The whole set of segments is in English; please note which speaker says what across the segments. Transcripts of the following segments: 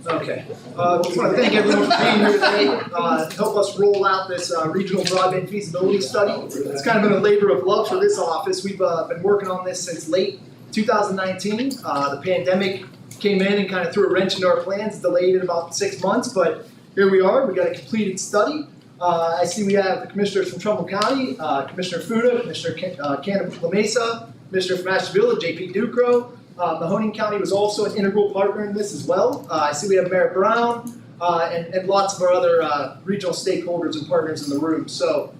Speaker 1: Okay. I just want to thank everyone for being here today to help us roll out this regional broadband feasibility study. It's kind of been a labor of love for this office. We've been working on this since late 2019. The pandemic came in and kind of threw a wrench into our plans, delayed it about 6 months, but here we are. We got a completed study. I see we have the commissioners from Trumbull County, Commissioner Fuda, Commissioner Canada La Mesa, Commissioner from Asheville, JP Ducro. Mahoning County was also an integral partner in this as well. I see we have Mayor Brown and lots of our other regional stakeholders and partners in the room. So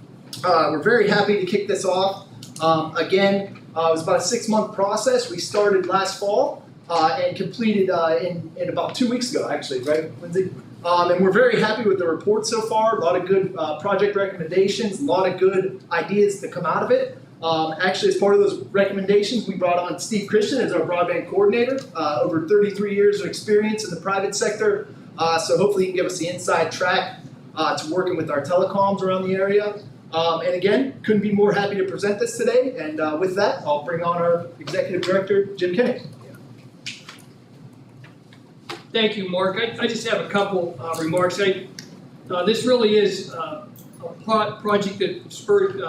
Speaker 1: we're very happy to kick this off. Again, it was about a 6-month process. We started last fall and completed in about 2 weeks ago, actually, right, Lindsey? And we're very happy with the report so far. A lot of good project recommendations, a lot of good ideas to come out of it. Actually, as part of those recommendations, we brought on Steve Christian as our broadband coordinator, over 33 years of experience in the private sector. So hopefully he can give us the inside track to working with our telecoms around the area. And again, couldn't be more happy to present this today. And with that, I'll bring on our Executive Director, Jim Kenny.
Speaker 2: Thank you, Mark. I just have a couple remarks. This really is a project that spurred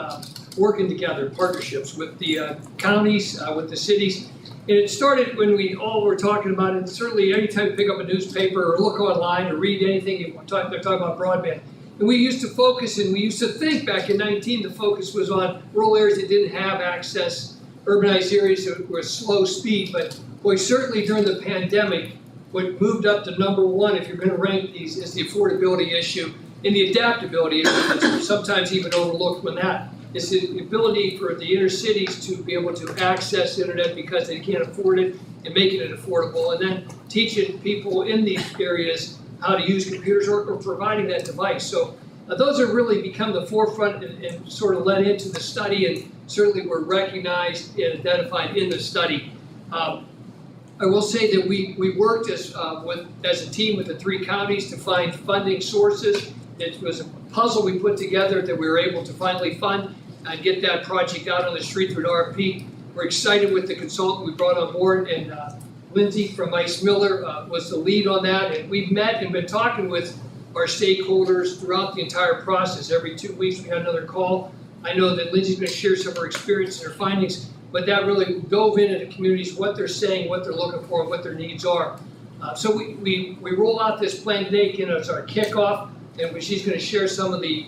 Speaker 2: working together, partnerships with the counties, with the cities. And it started when we all were talking about it. Certainly anytime you pick up a newspaper or look online or read anything, they're talking about broadband. And we used to focus and we used to think back in 19, the focus was on rural areas that didn't have access, urbanized areas that were slow speed. But boy, certainly during the pandemic, what moved up to #1, if you're going to rank these, is the affordability issue and the adaptability issue, that's sometimes even overlooked when that is the ability for the inner cities to be able to access internet because they can't afford it and making it affordable, and then teaching people in these areas how to use computers or providing that device. So those have really become the forefront and sort of led into the study, and certainly were recognized and identified in the study. I will say that we worked as a team with the 3 counties to find funding sources. It was a puzzle we put together that we were able to finally fund and get that project out on the street through an RFP. We're excited with the consultant we brought on board, and Lindsey from Miller was the lead on that. And we've met and been talking with our stakeholders throughout the entire process. Every 2 weeks we had another call. I know that Lindsey's going to share some of her experience and her findings, but that really dove into the communities, what they're saying, what they're looking for, and what their needs are. So we roll out this plan today. It's our kickoff, and she's going to share some of the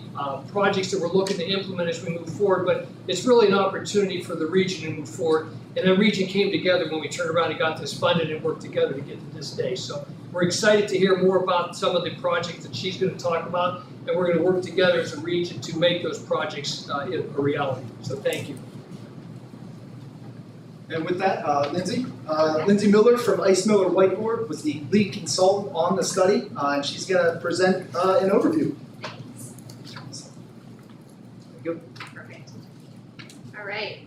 Speaker 2: projects that we're looking to implement as we move forward. But it's really an opportunity for the region to move forward. And the region came together when we turned around and got this funded and worked together to get to this day. So we're excited to hear more about some of the projects that she's going to talk about, and we're going to work together as a region to make those projects a reality. So thank you.
Speaker 1: And with that, Lindsey Miller from Miller Whiteboard was the lead consultant on the study, and she's going to present an overview.
Speaker 3: Thanks.
Speaker 1: Good.
Speaker 3: Perfect. All right.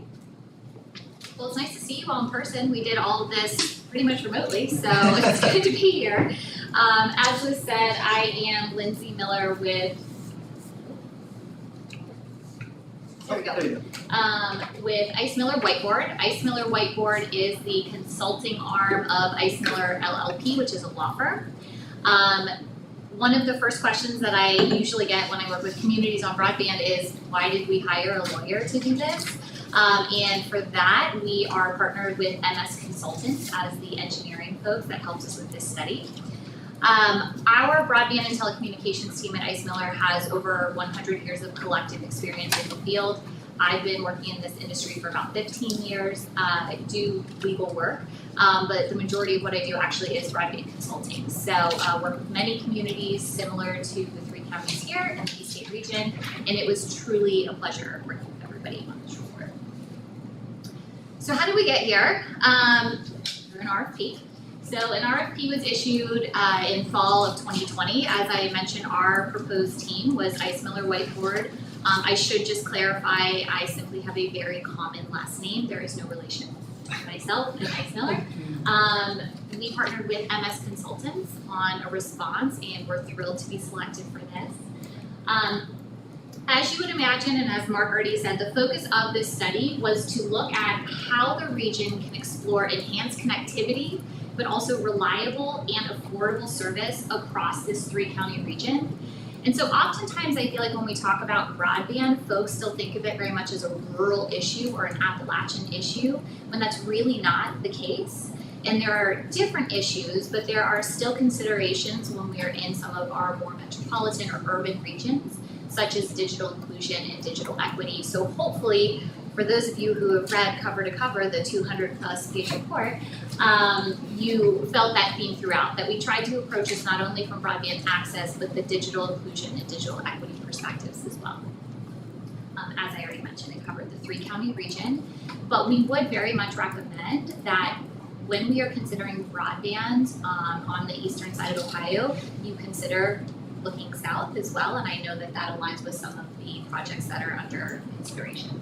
Speaker 3: Well, it's nice to see you all in person. We did all of this pretty much remotely, so it's good to be here. As was said, I am Lindsey Miller with with Miller Whiteboard. Miller Whiteboard is the consulting arm of Miller LLP, which is a law firm. One of the first questions that I usually get when I work with communities on broadband is, why did we hire a lawyer to do this? And for that, we are partnered with MS Consultants as the engineering folks that helps us with this study. Our broadband and telecommunications team at Miller has over 100 years of collective experience in the field. I've been working in this industry for about 15 years. I do legal work, but the majority of what I do actually is broadband consulting. So I work with many communities similar to the 3 counties here in the Eastgate region, and it was truly a pleasure working with everybody on this report. So how did we get here? Through an RFP. So an RFP was issued in fall of 2020. As I mentioned, our proposed team was Miller Whiteboard. I should just clarify, I simply have a very common last name. There is no relation to myself and Miller. We partnered with MS Consultants on a response, and we're thrilled to be selected for this. As you would imagine, and as Mark already said, the focus of this study was to look at how the region can explore enhanced connectivity, but also reliable and affordable service across this 3-county region. And so oftentimes I feel like when we talk about broadband, folks still think of it very much as a rural issue or an Appalachian issue, when that's really not the case. And there are different issues, but there are still considerations when we are in some of our more metropolitan or urban regions, such as digital inclusion and digital equity. So hopefully, for those of you who have read cover to cover the 200+ page report, you felt that theme throughout, that we tried to approach this not only from broadband access, but the digital inclusion and digital equity perspectives as well. As I already mentioned, it covered the 3-county region, but we would very much recommend that when we are considering broadband on the eastern side of Ohio, you consider looking south as well, and I know that that aligns with some of the projects that are under consideration.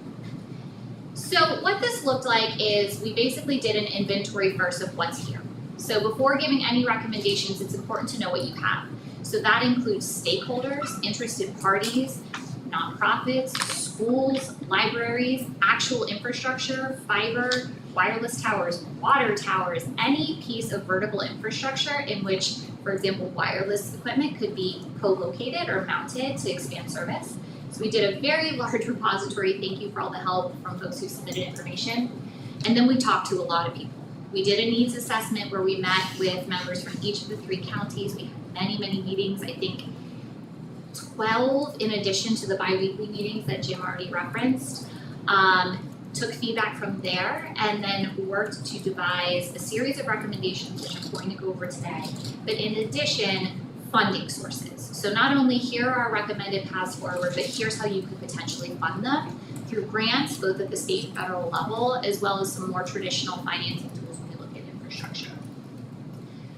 Speaker 3: So what this looked like is we basically did an inventory first of what's here. So before giving any recommendations, it's important to know what you have. So that includes stakeholders, interested parties, nonprofits, schools, libraries, actual infrastructure, fiber, wireless towers, water towers, any piece of vertical infrastructure in which, for example, wireless equipment could be co-located or mounted to expand service. So we did a very large repository. Thank you for all the help from folks who submitted information. And then we talked to a lot of people. We did a needs assessment where we met with members from each of the 3 counties. We had many, many meetings, I think 12 in addition to the bi-weekly meetings that Jim already referenced. Took feedback from there and then worked to devise a series of recommendations, which I'm going to go over today. But in addition, funding sources. So not only here are our recommended paths forward, but here's how you could potentially fund them through grants, both at the state and federal level, as well as some more traditional financing tools when we look at infrastructure.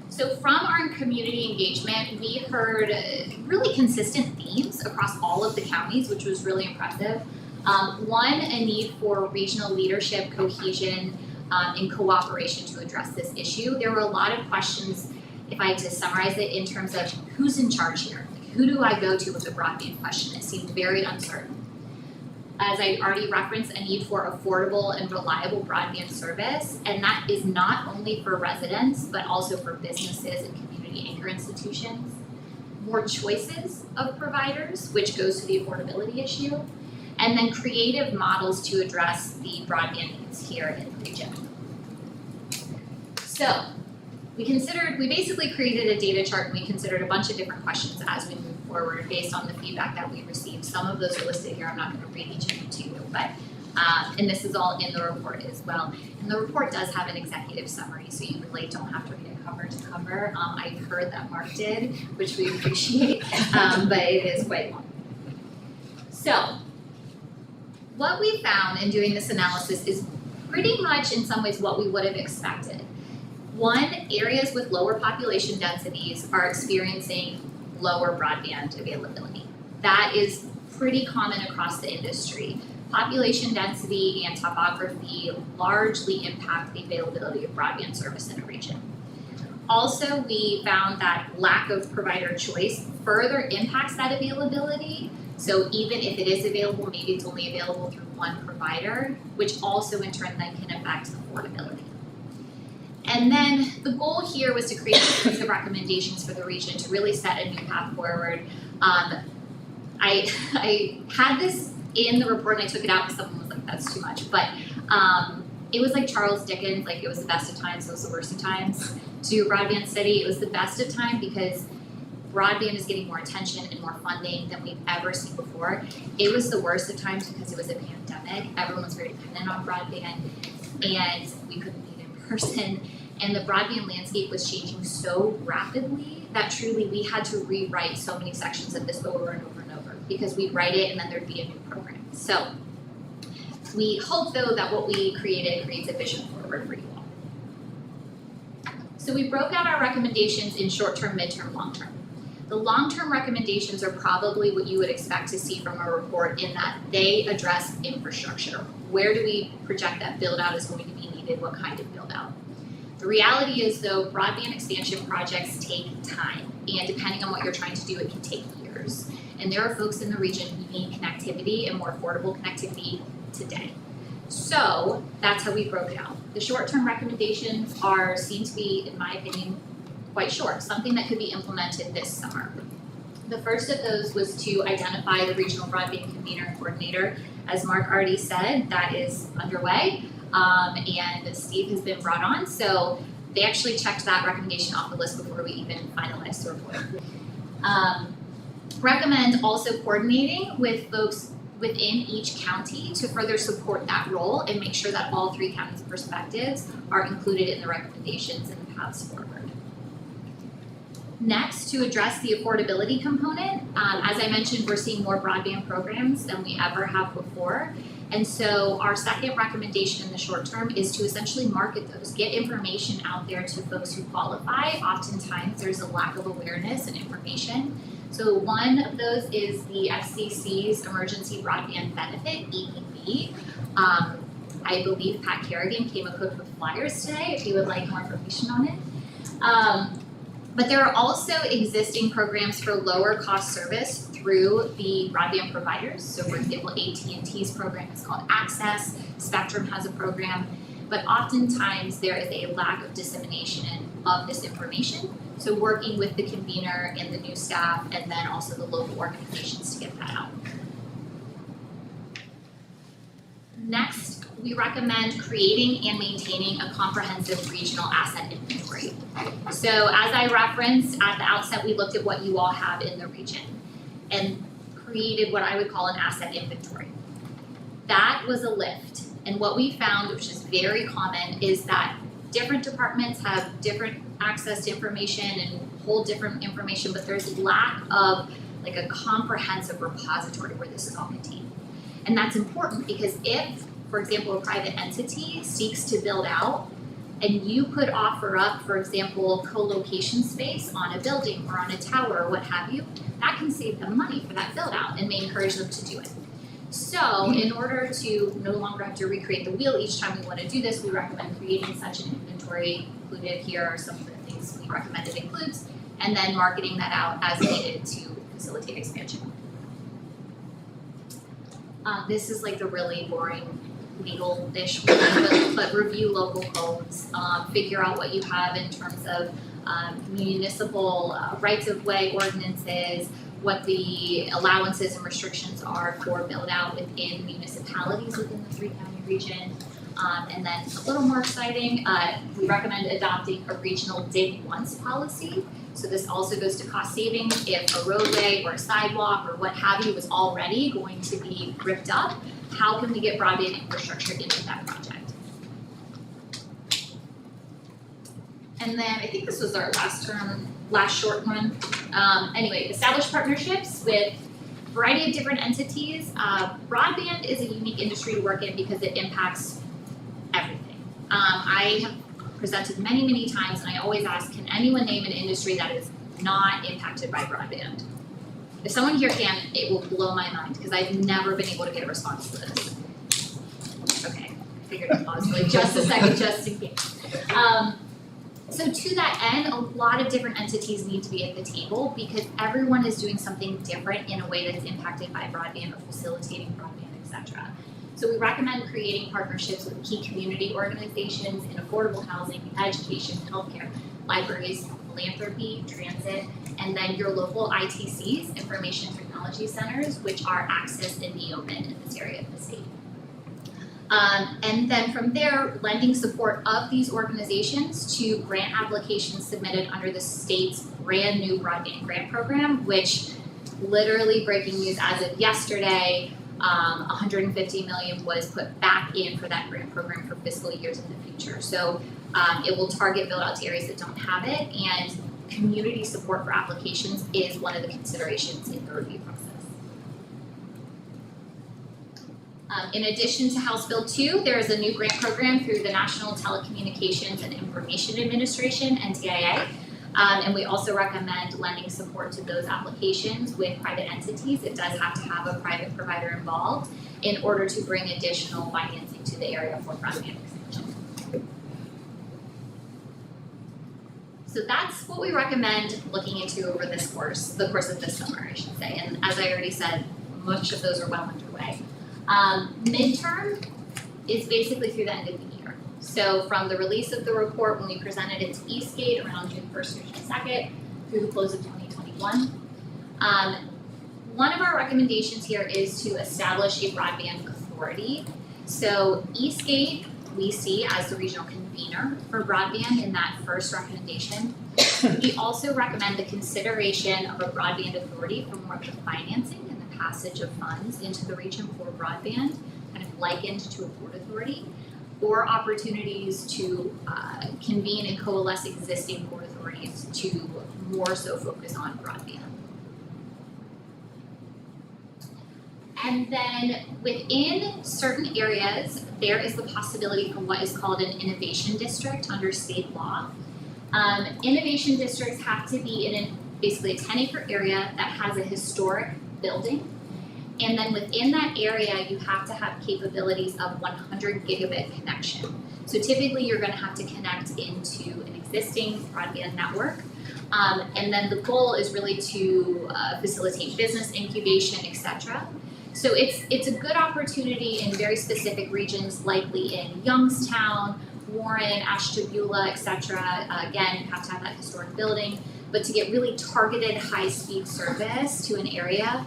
Speaker 3: So from our community engagement, we heard really consistent themes across all of the counties, which was really impressive. One, a need for regional leadership, cohesion, and cooperation to address this issue. There were a lot of questions, if I had to summarize it, in terms of who's in charge here? Like, who do I go to with a broadband question? It seemed very uncertain. As I already referenced, a need for affordable and reliable broadband service, and that is not only for residents, but also for businesses and community anchor institutions. More choices of providers, which goes to the affordability issue, and then creative models to address the broadband needs here in the region. So, we basically created a data chart and we considered a bunch of different questions as we move forward based on the feedback that we received. Some of those are listed here, I'm not going to read each of them to you, but, and this is all in the report as well. And the report does have an executive summary, so you really don't have to read it cover to cover. I've heard that Mark did, which we appreciate, but it is quite long. So, what we found in doing this analysis is pretty much in some ways what we would have expected. One, areas with lower population densities are experiencing lower broadband availability. That is pretty common across the industry. Population density and topography largely impact the availability of broadband service in a region. Also, we found that lack of provider choice further impacts that availability. So even if it is available, maybe it's only available through one provider, which also in turn then can affect affordability. And then the goal here was to create a series of recommendations for the region to really set a new path forward. I had this in the report and I took it out because someone was like, that's too much. But it was like Charles Dickens, like it was the best of times, so it was the worst of times to do a broadband study. It was the best of time because broadband is getting more attention and more funding than we've ever seen before. It was the worst of times because it was a pandemic. Everyone was very dependent on broadband and we couldn't meet in person. And the broadband landscape was changing so rapidly that truly we had to rewrite so many sections of this over and over and over because we'd write it and then there'd be a new program. So we hope though that what we created creates a vision forward for you all. So we broke out our recommendations in short-term, mid-term, long-term. The long-term recommendations are probably what you would expect to see from a report in that they address infrastructure. Where do we project that build-out is going to be needed? What kind of build-out? The reality is though, broadband expansion projects take time. and depending on what you're trying to do, it can take years. And there are folks in the region who need connectivity and more affordable connectivity today. So that's how we broke it out. The short-term recommendations are seen to be, in my opinion, quite short, something that could be implemented this summer. The first of those was to identify the regional broadband convener and coordinator. As Mark already said, that is underway, and Steve has been brought on, so they actually checked that recommendation off the list before we even finalized the report. Recommend also coordinating with folks within each county to further support that role and make sure that all 3 counties' perspectives are included in the recommendations and the paths forward. Next, to address the affordability component, as I mentioned, we're seeing more broadband programs than we ever have before. And so our second recommendation in the short term is to essentially market those, get information out there to folks who qualify. Oftentimes there's a lack of awareness and information. So one of those is the FCC's Emergency Broadband Benefit, EBB. I believe Pat Kerrigan came equipped with flyers today if you would like more information on it. But there are also existing programs for lower cost service through the broadband providers. So for example, AT&T's program is called Access, Spectrum has a program, but oftentimes there is a lack of dissemination of this information. So working with the convener and the new staff and then also the local organizations to get that out. Next, we recommend creating and maintaining a comprehensive regional asset inventory. So as I referenced at the outset, we looked at what you all have in the region and created what I would call an asset inventory. That was a lift, and what we found, which is very common, is that different departments have different access to information and hold different information, but there's lack of like a comprehensive repository where this is all contained. And that's important because if, for example, a private entity seeks to build out and you could offer up, for example, co-location space on a building or on a tower or what have you, that can save them money for that build out and may encourage them to do it. So in order to no longer have to recreate the wheel each time we want to do this, we recommend creating such an inventory. Included here are some of the things we recommend it includes, and then marketing that out as needed to facilitate expansion. This is like the really boring legal-ish one, but review local codes, figure out what you have in terms of municipal rights-of-way ordinances, what the allowances and restrictions are for build-out within municipalities within the 3-county region. And then a little more exciting, we recommend adopting a regional dig once policy. So this also goes to cost savings. If a roadway or a sidewalk or what have you is already going to be ripped up, how can we get broadband infrastructure into that project? And then I think this was our last short one. Anyway, establish partnerships with a variety of different entities. Broadband is a unique industry to work in because it impacts everything. I have presented many, many times, and I always ask, can anyone name an industry that is not impacted by broadband? If someone here can, it will blow my mind, because I've never been able to get a response to this. Okay, I figured I'd pause for like just a second, just in case. So to that end, a lot of different entities need to be at the table, because everyone is doing something different in a way that's impacted by broadband or facilitating broadband, etc. So we recommend creating partnerships with key community organizations in affordable housing, education, healthcare, libraries, philanthropy, transit, and then your local ITCs, information technology centers, which are accessed in the open in this area of the state. And then from there, lending support of these organizations to grant applications submitted under the state's brand new broadband grant program, which literally breaking news as of yesterday, $150 million was put back in for that grant program for fiscal years in the future. So it will target build out to areas that don't have it, and community support for applications is one of the considerations in the review process. In addition to House Bill 2, there is a new grant program through the National Telecommunications and Information Administration, NTIA. And we also recommend lending support to those applications with private entities. It does have to have a private provider involved in order to bring additional financing to the area for broadband expansion. So that's what we recommend looking into over the course of this summer, I should say. And as I already said, much of those are well underway. Midterm is basically through the end of the year. So from the release of the report when we presented it to Eastgate around June 1st or June 2nd through the close of 2021. One of our recommendations here is to establish a broadband authority. So Eastgate we see as the regional convener for broadband in that first recommendation. We also recommend the consideration of a broadband authority for more of the financing and the passage of funds into the region for broadband, kind of likened to a port authority, or opportunities to convene and coalesce existing port authorities to more so focus on broadband. And then within certain areas, there is the possibility for what is called an innovation district under state law. Innovation districts have to be in basically a 10-acre area that has a historic building. And then within that area, you have to have capabilities of 100 gigabit connection. So typically you're gonna have to connect into an existing broadband network. And then the goal is really to facilitate business incubation, et cetera. So it's a good opportunity in very specific regions, likely in Youngstown, Warren, Ashtabula, et cetera. Again, you have to have that historic building, but to get really targeted high-speed service to an area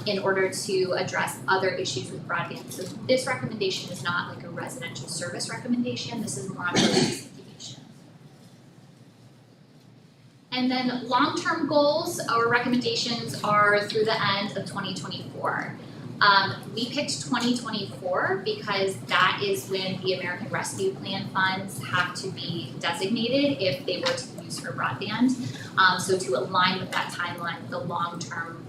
Speaker 3: in order to address other issues with broadband. So this recommendation is not like a residential service recommendation. This is more on business incubation. And then long-term goals or recommendations are through the end of 2024. We picked 2024 because that is when the American Rescue Plan funds have to be designated if they were to be used for broadband. So to align with that timeline, the long-term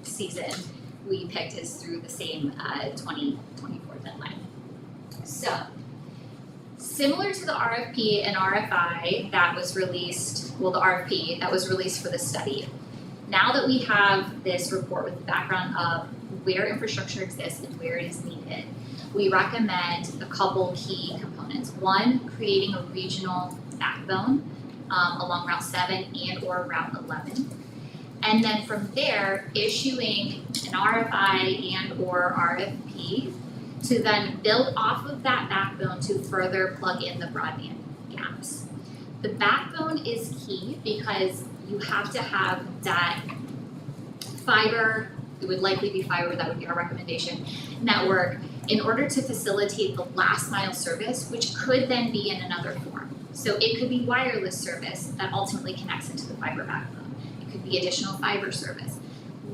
Speaker 3: season we picked is through the same 2024 deadline. So, similar to the RFP and RFI that was released, well, the RFP that was released for the study, now that we have this report with the background of where infrastructure exists and where it is needed, we recommend a couple key components. One, creating a regional backbone along Route 7 and or Route 11. And then from there, issuing an RFI and or RFP to then build off of that backbone to further plug in the broadband gaps. The backbone is key because you have to have that fiber, it would likely be fiber, that would be our recommendation, network, in order to facilitate the last mile service, which could then be in another form. So it could be wireless service that ultimately connects into the fiber backbone. It could be additional fiber service.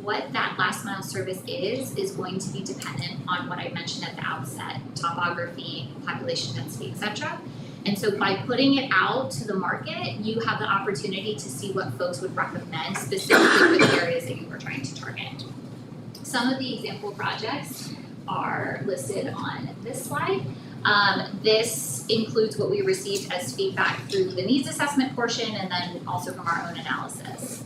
Speaker 3: What that last mile service is going to be dependent on what I mentioned at the outset, topography, population density, etc. And so by putting it out to the market, you have the opportunity to see what folks would recommend specifically for the areas that you are trying to target. Some of the example projects are listed on this slide. This includes what we received as feedback through the needs assessment portion and then also from our own analysis.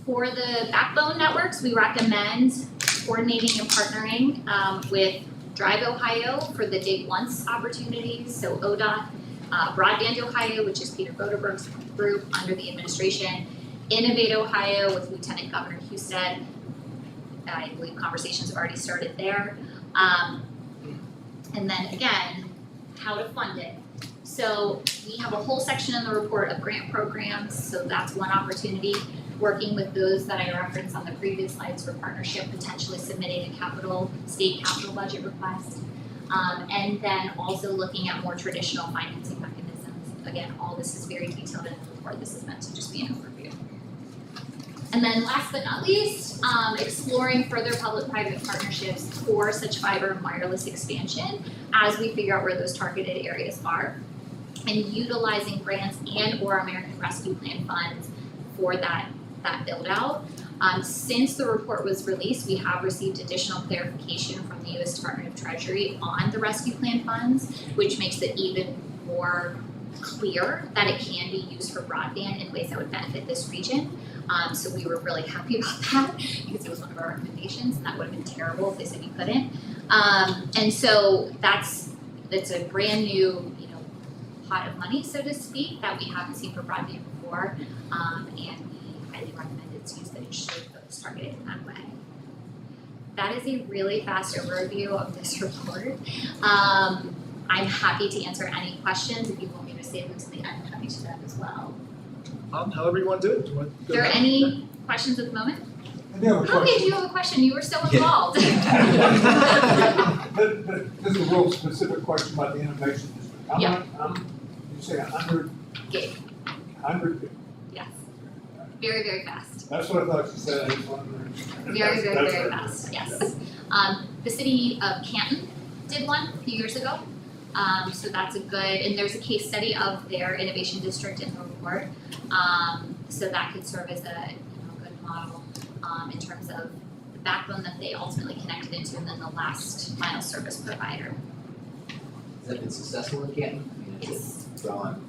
Speaker 3: For the backbone networks, we recommend coordinating and partnering with Drive Ohio for the Dig Once opportunities, so ODOT, Broadband Ohio, which is Peter Boderberg's group under the administration, Innovate Ohio with Lieutenant Governor Husted. I believe conversations have already started there. And then again, how to fund it. So we have a whole section in the report of grant programs, so that's one opportunity. Working with those that I referenced on the previous slides for partnership, potentially submitting a state capital budget request. And then also looking at more traditional financing mechanisms. Again, all this is very detailed in the report. This is meant to just be an overview. And then last but not least, exploring further public-private partnerships for such fiber and wireless expansion as we figure out where those targeted areas are, and utilizing grants and or American Rescue Plan funds for that build out. Since the report was released, we have received additional clarification from the U.S. Department of Treasury on the rescue plan funds, which makes it even more clear that it can be used for broadband in ways that would benefit this region. So we were really happy about that because it was one of our recommendations, and that would have been terrible if they said you couldn't. And so that's a brand new, pot of money, so to speak, that we haven't seen for broadband before, and we highly recommend its use, that it should focus targeted in that way. That is a really fast overview of this report. I'm happy to answer any questions. If you want me to save them to the end, I'm happy to do that as well.
Speaker 1: However you want to do it. Do you want to
Speaker 3: Are
Speaker 1: go
Speaker 3: there
Speaker 1: back?
Speaker 3: any questions at the moment?
Speaker 4: I do have a
Speaker 3: Okay, do
Speaker 4: question.
Speaker 3: you have a question? You were so involved.
Speaker 4: This is a real specific question about the innovation district.
Speaker 3: Yeah.
Speaker 4: You say 100,
Speaker 3: Gig,
Speaker 4: 100,
Speaker 3: yes. Very, very fast.
Speaker 4: that's what I thought you said. I was wondering.
Speaker 3: Very, very,
Speaker 4: That's
Speaker 3: very
Speaker 4: right.
Speaker 3: fast, yes. The city of Canton did one a few years ago. So that's a good, and there's a case study of their innovation district in the report. So that could serve as a good model in terms of the backbone that they ultimately connected into, and then the last final service provider.
Speaker 5: Has that been successful in Canton? I mean,
Speaker 3: Yes.
Speaker 5: it's drawn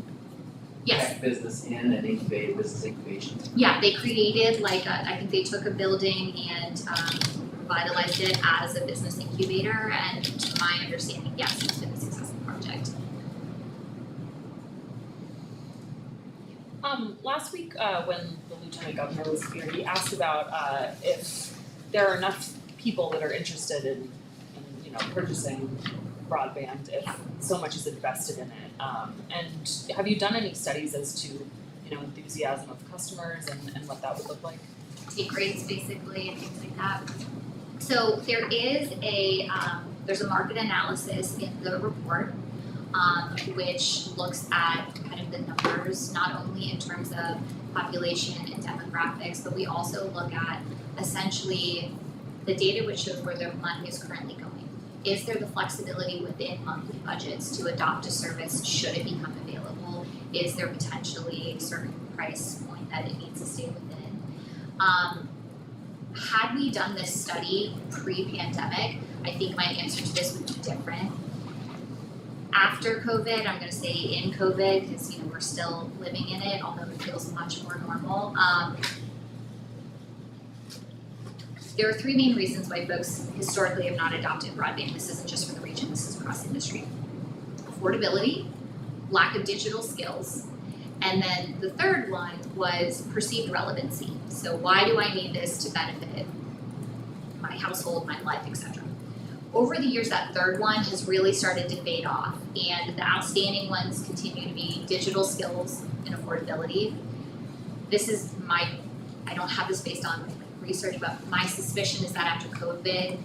Speaker 3: Yes,
Speaker 5: tech business in and incubated business incubation.
Speaker 3: yeah, they created I think they took a building and revitalized it as a business incubator, and to my understanding, yes, it's been a successful project.
Speaker 6: Last week, when the Lieutenant Governor was here, he asked about if there are enough people that are interested in purchasing broadband if so much is invested in it. And have you done any studies as to enthusiasm of customers and what that would look like?
Speaker 3: Take rates basically and things like that. So there is there's a market analysis in the report, which looks at kind of the numbers, not only in terms of population and demographics, but we also look at essentially the data which shows where their money is currently going. Is there the flexibility within monthly budgets to adopt a service should it become available? Is there potentially a certain price point that it needs to stay within? Had we done this study pre-pandemic, I think my answer to this would be different. After COVID, I'm going to say in COVID, because we're still living in it, although it feels much more normal. There are three main reasons why folks historically have not adopted broadband. This isn't just for the region, this is across industry. Affordability, lack of digital skills, and then the third one was perceived relevancy. So why do I need this to benefit my household, my life, etc.? Over the years, that third one has really started to fade off, and the outstanding ones continue to be digital skills and affordability. This is I don't have this based on research, but my suspicion is that after COVID,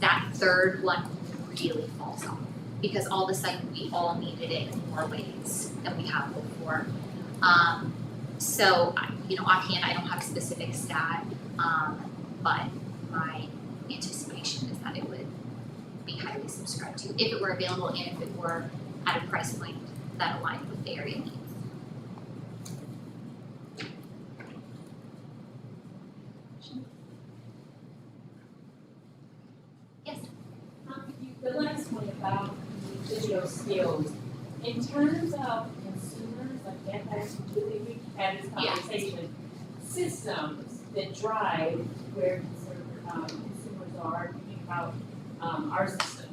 Speaker 3: that third one really falls off, because all of a sudden we all needed it in more ways than we have before. So offhand, I don't have a specific stat, but my anticipation is that it would be highly subscribed to if it were available and if it were at a price point that aligned with the area needs. Yes.
Speaker 7: The last one about digital skills, in terms of consumers, like that has we had this conversation, systems that drive where consumers are thinking about our system,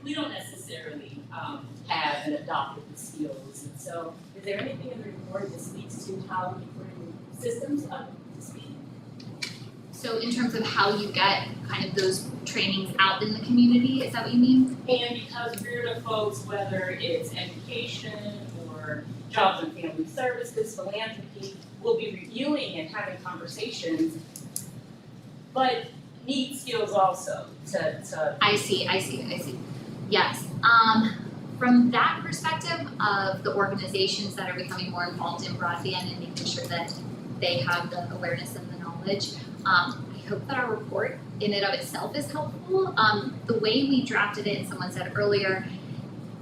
Speaker 7: we don't necessarily have and adopted the skills, and so is there anything in the report that speaks to how we bring systems up to speed?
Speaker 3: So in terms of how you get kind of those trainings out in the community, is that what you mean?
Speaker 7: And because we're the folks, whether it's education or jobs and family services, philanthropy, we'll be reviewing and having conversations, but need skills also to
Speaker 3: I see. Yes. From that perspective of the organizations that are becoming more involved in broadband and making sure that they have the awareness and the knowledge, I hope that our report in and of itself is helpful. The way we drafted it, and someone said earlier,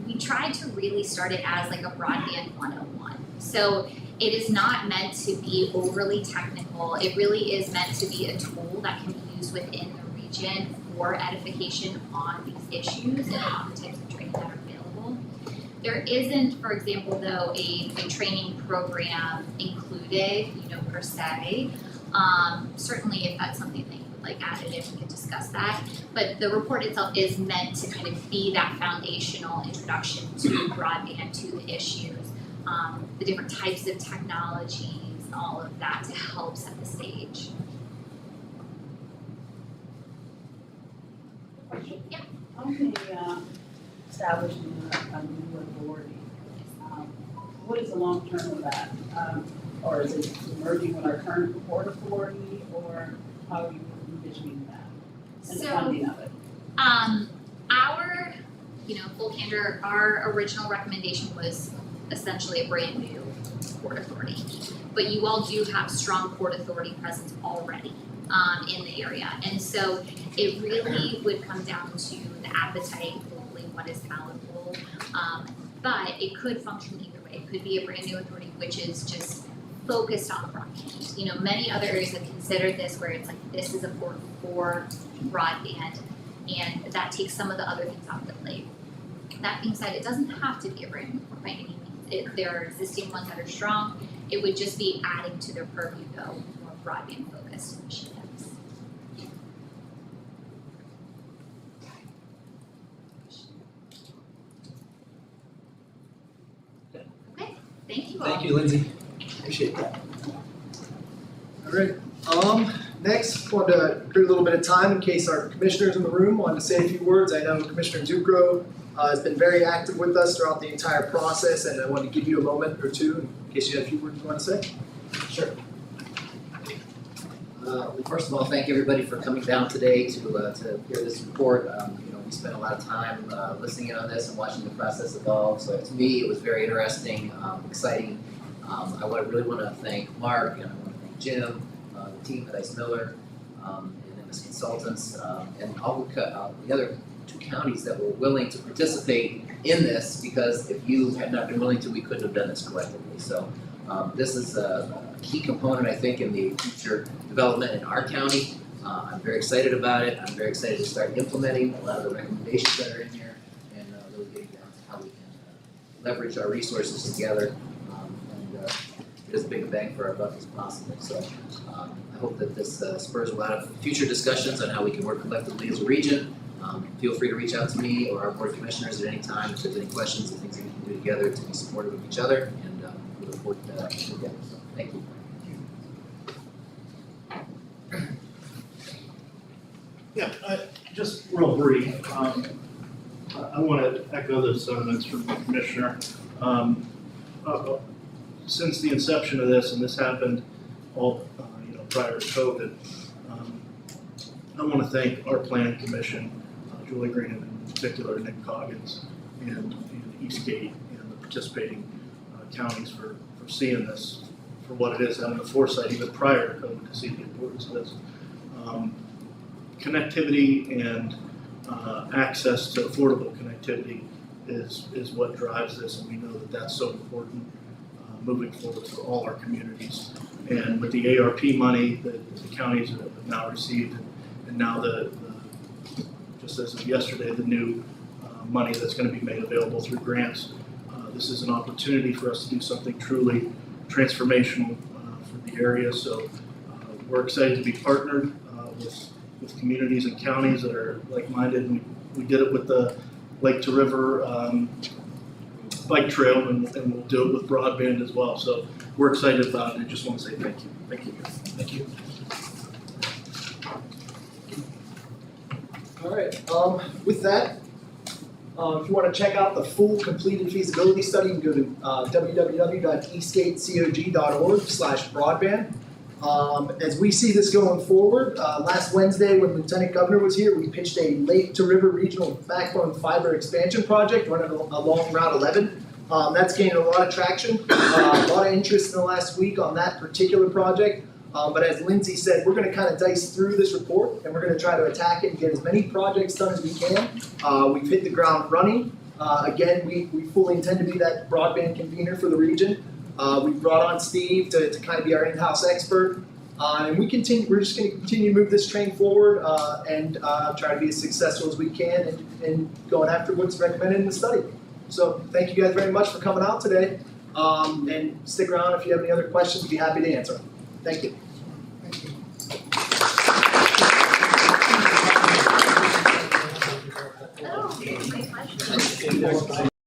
Speaker 3: we tried to really start it as like a broadband 101. So it is not meant to be overly technical. It really is meant to be a tool that can be used within the region for edification on these issues and on the types of training that are available. There isn't, for example, though, a training program included, per se. Certainly if that's something that you like added in, we could discuss that. But the report itself is meant to kind of be that foundational introduction to broadband, to the issues, the different types of technologies, all of that to help set the stage.
Speaker 7: Question?
Speaker 3: Yeah.
Speaker 8: On the establishment of a new authority, what is the long term of that? Or is it merging with our current port authority, or how are you envisioning that? And the
Speaker 3: So,
Speaker 8: funding of it?
Speaker 3: Our, full candor, our original recommendation was essentially a brand new port authority. But you all do have strong port authority presence already in the area. And so it really would come down to the appetite, hopefully what is palatable. But it could function either way. It could be a brand new authority which is just focused on broadband. Many other areas have considered this where it's like this is a port for broadband, and that takes some of the other things off the plate. That being said, it doesn't have to be a brand new port by any means. If there are existing ones that are strong, it would just be adding to their purview though, more broadband focused initiatives. Okay, thank you all.
Speaker 5: Thank you, Lindsey.
Speaker 1: Appreciate that. All right. Next, wanted to create a little bit of time in case our commissioners in the room wanted to say a few words. I know Commissioner Zucro has been very active with us throughout the entire process, and I wanted to give you a moment or two in case you had a few words you want to say.
Speaker 5: Sure. First of all, thank everybody for coming down today to hear this report. We spent a lot of time listening in on this and watching the process evolve. So to me, it was very interesting, exciting. I really want to thank Mark, and I want to thank Jim, the team at Lindsey Miller, and his consultants, and all the other 2 counties that were willing to participate in this, because if you had not been willing to, we couldn't have done this collectively. So this is a key component, I think, in the future development in our county. I'm very excited about it. I'm very excited to start implementing a lot of the recommendations that are in here, and really getting down to how we can leverage our resources together and get as big a bang for our buck as possible. So I hope that this spurs a lot of future discussions on how we can work collectively as a region. Feel free to reach out to me or our board of commissioners at any time if there's any questions and things that we can do together to be supportive of each other, and we look forward to that together. So thank you.
Speaker 9: Yeah, just real brief. I want to echo the sentiments from the commissioner. Since the inception of this, and this happened all prior to COVID, I want to thank our planning commission, Julie Green in particular, Nick Coggins, and Eastgate, and the participating counties for seeing this for what it is, having the foresight even prior to COVID to see the importance of this. Connectivity and access to affordable connectivity is what drives this, and we know that that's so important moving forward for all our communities. And with the ARP money that the counties have now received, and now just as of yesterday, the new money that's going to be made available through grants, this is an opportunity for us to do something truly transformational for the area. So we're excited to be partnered with communities and counties that are like-minded. And we did it with the Lake to River bike trail, and we'll do it with broadband as well. So we're excited about it. I just want to say thank you. Thank you.
Speaker 1: Thank you. All right. With that, if you want to check out the full completed feasibility study, you can go to www.eastgatecog.org/broadband. As we see this going forward, last Wednesday when Lieutenant Governor was here, we pitched a Lake to River regional backbone fiber expansion project running along Route 11. That's gained a lot of traction, a lot of interest in the last week on that particular project. But as Lindsey said, we're going to kind of dice through this report, and we're going to try to attack it and get as many projects done as we can. We've hit the ground running. Again, we fully intend to be that broadband convener for the region. We brought on Steve to kind of be our in-house expert. And we're just going to continue to move this train forward and try to be as successful as we can in going after what's recommended in the study. So thank you guys very much for coming out today. And stick around if you have any other questions, we'd be happy to answer them. Thank you.
Speaker 2: you next time.